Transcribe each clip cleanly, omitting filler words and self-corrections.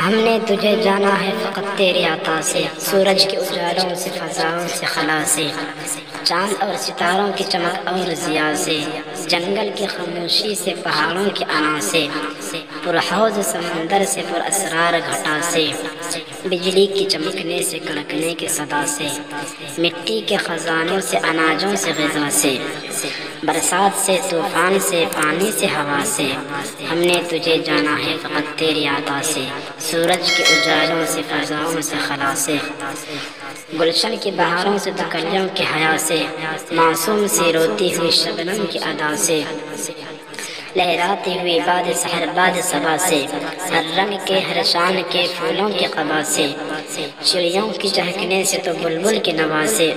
ہم نے تجھے جانا ہے فقط تیری عطا سے، سورج کے اجالوں سے، فضاؤں سے، خلا سے، چاند اور ستاروں کی چمک اور ضیاء سے، جنگل کی خاموشی سے، پہاڑوں کی انا سے، پرحوض سمندر سے، پر اسرار گھٹا سے، بجلی کی چمکنے سے، کڑکنے کی صدا سے، مٹی کے خزانوں سے، اناجوں سے، غذا سے، برسات سے، طوفان سے، پانی سے، ہوا سے، ہم نے تجھے جانا ہے فقط تیری عطا سے، سورج کے اجالوں سے، فضاؤں سے، خلا سے، گلشن کی بہاروں سے، تو کلیوں کی حیا سے، معصوم سی روتی ہوئی شبنم کی ادا سے، لہراتی ہوئی باد سحر باد صبا سے، ہر رنگ کے، ہر شان کے پھولوں کی قبا سے، چڑیوں کی چہکنے سے، تو بلبل کی نوا سے،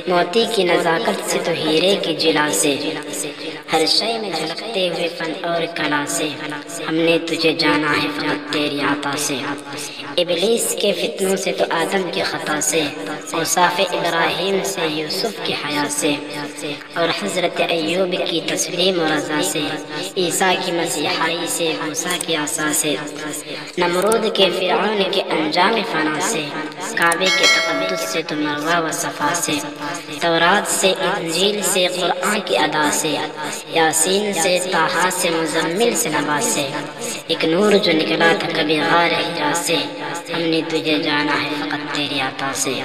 موتی کی نزاکت سے، تو ہیرے کی جلا سے، ہر شے میں جھلکتے ہوئے فن اور کلا سے، ہم نے تجھے جانا ہے فقط تیری عطا سے، ابلیس کے فتنوں سے، تو آدم کی خطا سے، اوصاف ابراہیم سے، یوسف کی حیا سے، اور حضرت ایوب کی تسلیم و رضا سے، عیسیٰ کی مسیحائی سے، موسیٰ کی عصا سے، نمرود کے، فرعون کے انجام فنا سے، کعبے کے تقدس سے، تو مروہ و صفا سے، تورات سے، انجیل سے، قرآن کی ادا سے، یاسین سے، طٰہٰ سے، مزمل سے، نبا سے، ایک نور جو نکلا تھا کبھی غار حرا سے، ہم نے تجھے جانا ہے فقط تیری عطا سے۔